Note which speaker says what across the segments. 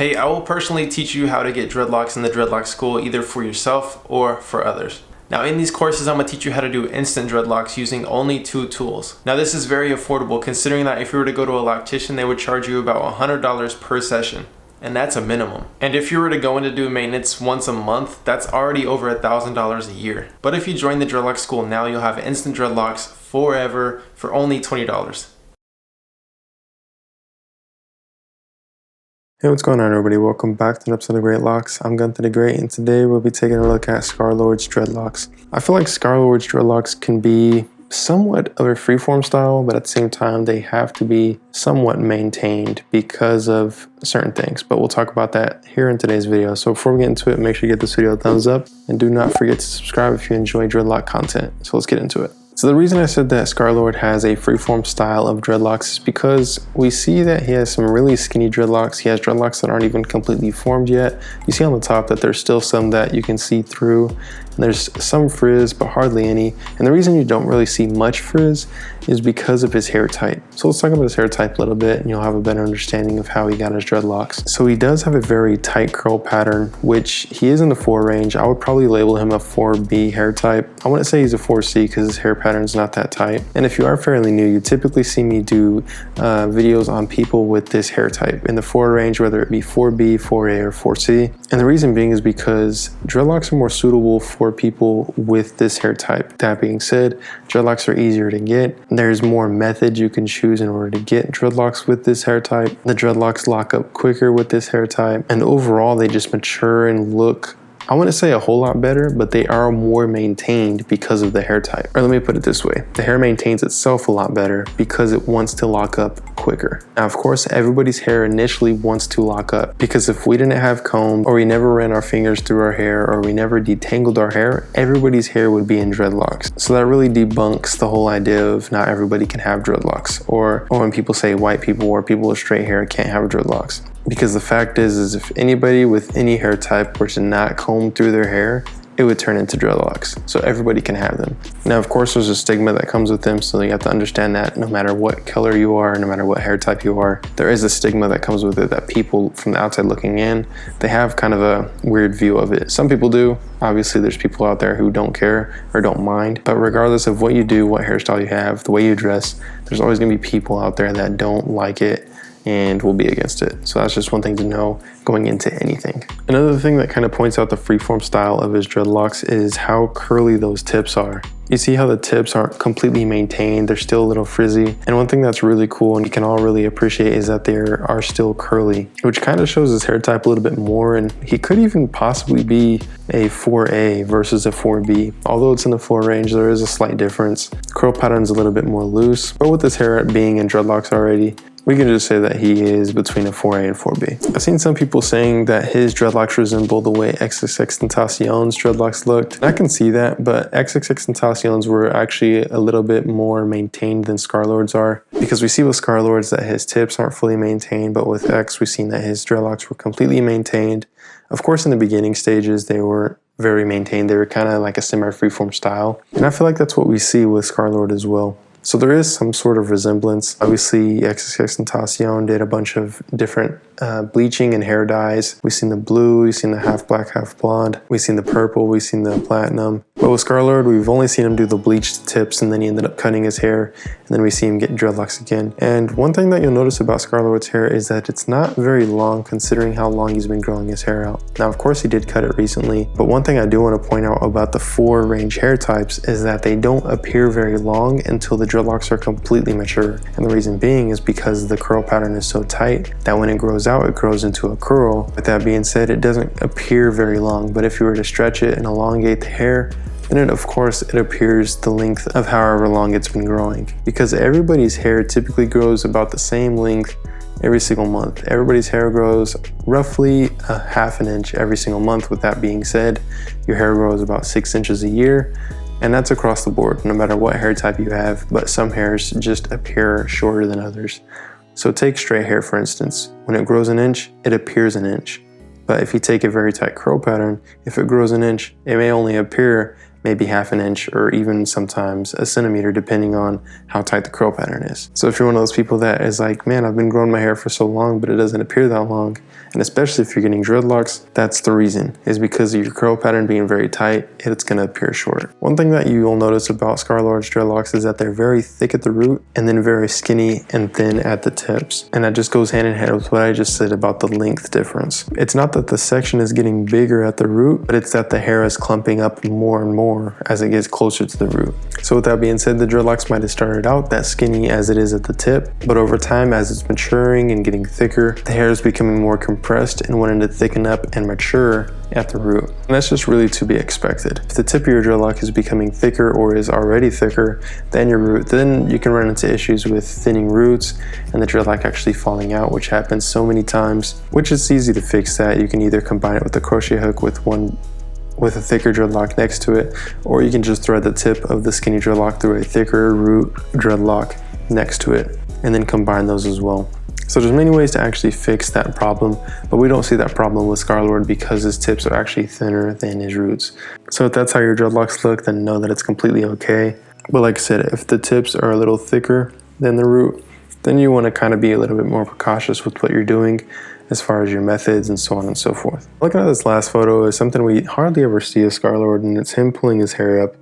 Speaker 1: Hey, I will personally teach you how to get dreadlocks in the Dreadlock school, either for yourself or for others. Now in these courses, I'm going to teach you how to do instant dreadlocks using only 2 tools. Now this is very affordable considering that if you were to go to a loctician, they would charge you about $100 per session. And that's a minimum. And if you were to go in to do maintenance once a month, that's already over $1,000 a year. But if you join the Dreadlock school now, you'll have instant dreadlocks forever for only $20.
Speaker 2: Hey, what's going on everybody? Welcome back to an episode of Greatlocs. I'm Gunther the Great, and today we'll be taking a look at Scarlord's Dreadlocks. I feel like Scarlord's Dreadlocks can be somewhat of a freeform style, but at the same time they have to be somewhat maintained because of certain things. But we'll talk about that here in today's video. So before we get into it, make sure you give this video a thumbs up, and do not forget to subscribe if you enjoy dreadlock content. So let's get into it. So the reason I said that Scarlord has a freeform style of dreadlocks is because we see that he has some really skinny dreadlocks. He has dreadlocks that aren't even completely formed yet. You see on the top that there's still some that you can see through. And there's some frizz, but hardly any. And the reason you don't really see much frizz is because of his hair type. So let's talk about his hair type a little bit, and you'll have a better understanding of how he got his dreadlocks. So he does have a very tight curl pattern, which he is in the 4 range. I would probably label him a 4B hair type. I wouldn't say he's a 4C because his hair pattern's not that tight. And if you are fairly new, you typically see me do videos on people with this hair type in the 4 range, whether it be 4B, 4A, or 4C. And the reason being is because dreadlocks are more suitable for people with this hair type. That being said, dreadlocks are easier to get. There's more methods you can choose in order to get dreadlocks with this hair type. The dreadlocks lock up quicker with this hair type, and overall they just mature and look, I wouldn't say a whole lot better, but they are more maintained because of the hair type. Or let me put it this way, the hair maintains itself a lot better because it wants to lock up quicker. Now of course everybody's hair initially wants to lock up, because if we didn't have comb, or we never ran our fingers through our hair, or we never detangled our hair, everybody's hair would be in dreadlocks. So that really debunks the whole idea of not everybody can have dreadlocks, or when people say white people or people with straight hair can't have dreadlocks. Because the fact is if anybody with any hair type were to not comb through their hair, it would turn into dreadlocks. So everybody can have them. Now of course there's a stigma that comes with them, so you have to understand that no matter what color you are, no matter what hair type you are, there is a stigma that comes with it that people from the outside looking in, they have kind of a weird view of it. Some people do. Obviously there's people out there who don't care or don't mind, but regardless of what you do, what hairstyle you have, the way you dress, there's always gonna be people out there that don't like it and will be against it. So that's just one thing to know going into anything. Another thing that kind of points out the freeform style of his dreadlocks is how curly those tips are. You see how the tips aren't completely maintained, they're still a little frizzy. And one thing that's really cool and you can all really appreciate is that they are still curly, which kind of shows his hair type a little bit more, and he could even possibly be a 4A versus a 4B. Although it's in the 4 range, there is a slight difference. Curl pattern's a little bit more loose, but with his hair being in dreadlocks already, we can just say that he is between a 4A and 4B. I've seen some people saying that his dreadlocks resemble the way XXXTentacion's dreadlocks looked. And I can see that, but XXXTentacion's were actually a little bit more maintained than Scarlord's are. Because we see with Scarlord's that his tips aren't fully maintained, but with X we've seen that his dreadlocks were completely maintained. Of course in the beginning stages they weren't very maintained, they were kind of like a semi-freeform style. And I feel like that's what we see with Scarlord as well. So there is some sort of resemblance. Obviously, XXXTentacion did a bunch of different bleaching and hair dyes. We've seen the blue, we've seen the half black, half blonde. We've seen the purple, we've seen the platinum. But with Scarlord, we've only seen him do the bleached tips, and then he ended up cutting his hair, and then we see him get dreadlocks again. And one thing that you'll notice about Scarlord's hair is that it's not very long considering how long he's been growing his hair out. Now, of course, he did cut it recently, but one thing I do want to point out about the 4 range hair types is that they don't appear very long until the dreadlocks are completely mature. And the reason being is because the curl pattern is so tight that when it grows out, it grows into a curl. With that being said, it doesn't appear very long, but if you were to stretch it and elongate the hair, then of course it appears the length of however long it's been growing. Because everybody's hair typically grows about the same length every single month. Everybody's hair grows roughly a ½ an inch every single month. With that being said, your hair grows about 6 inches a year. And that's across the board, no matter what hair type you have, but some hairs just appear shorter than others. So take straight hair for instance. When it grows an inch, it appears an inch. But if you take a very tight curl pattern, if it grows an inch, it may only appear maybe ½ an inch, or even sometimes a centimeter, depending on how tight the curl pattern is. So if you're one of those people that is like, man, I've been growing my hair for so long, but it doesn't appear that long, and especially if you're getting dreadlocks, that's the reason, is because of your curl pattern being very tight, it's gonna appear short. One thing that you'll notice about Scarlord's dreadlocks is that they're very thick at the root and then very skinny and thin at the tips. And that just goes hand in hand with what I just said about the length difference. It's not that the section is getting bigger at the root, but it's that the hair is clumping up more and more as it gets closer to the root. So with that being said, the dreadlocks might have started out that skinny as it is at the tip, but over time, as it's maturing and getting thicker, the hair is becoming more compressed and wanting to thicken up and mature at the root. And that's just really to be expected. If the tip of your dreadlock is becoming thicker or is already thicker than your root, then you can run into issues with thinning roots and the dreadlock actually falling out, which happens so many times, which is easy to fix that. You can either combine it with a crochet hook with a thicker dreadlock next to it, or you can just thread the tip of the skinny dreadlock through a thicker root dreadlock next to it and then combine those as well. So there's many ways to actually fix that problem, but we don't see that problem with Scarlord because his tips are actually thinner than his roots. So if that's how your dreadlocks look, then know that it's completely okay. But like I said, if the tips are a little thicker than the root, then you want to kind of be a little bit more precautious with what you're doing as far as your methods and so on and so forth. Looking at this last photo is something we hardly ever see of Scarlord, and it's him pulling his hair up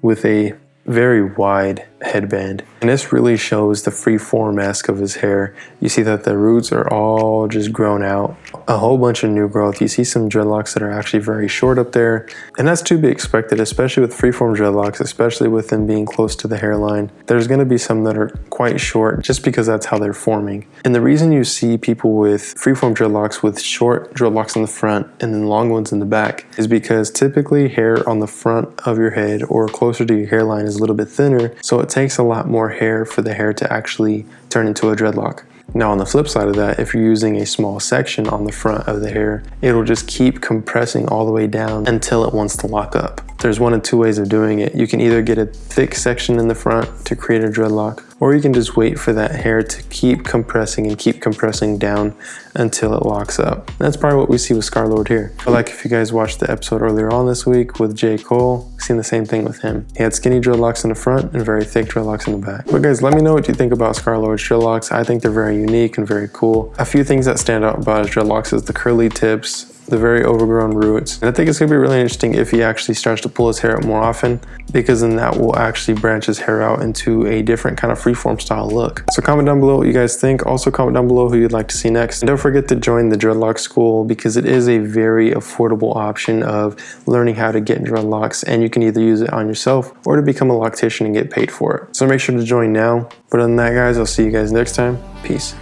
Speaker 2: with a very wide headband. And this really shows the free-form-esque of his hair. You see that the roots are all just grown out, a whole bunch of new growth. You see some dreadlocks that are actually very short up there, and that's to be expected, especially with free-form dreadlocks, especially with them being close to the hairline. There's going to be some that are quite short just because that's how they're forming. And the reason you see people with free-form dreadlocks with short dreadlocks in the front and then long ones in the back is because typically hair on the front of your head or closer to your hairline is a little bit thinner, so it takes a lot more hair for the hair to actually turn into a dreadlock. Now on the flip side of that, if you're using a small section on the front of the hair, it'll just keep compressing all the way down until it wants to lock up. There's one of two ways of doing it. You can either get a thick section in the front to create a dreadlock, or you can just wait for that hair to keep compressing and keep compressing down until it locks up. That's probably what we see with Scarlord here. But like if you guys watched the episode earlier on this week with J. Cole, we've seen the same thing with him. He had skinny dreadlocks in the front and very thick dreadlocks in the back. But guys, let me know what you think about Scarlord's dreadlocks. I think they're very unique and very cool. A few things that stand out about his dreadlocks is the curly tips, the very overgrown roots. And I think it's gonna be really interesting if he actually starts to pull his hair up more often, because then that will actually branch his hair out into a different kind of freeform style look. So comment down below what you guys think. Also comment down below who you'd like to see next. And don't forget to join the Dreadlock School, because it is a very affordable option of learning how to get dreadlocks, and you can either use it on yourself or to become a loctician and get paid for it. So make sure to join now. But other than that, guys, I'll see you guys next time. Peace.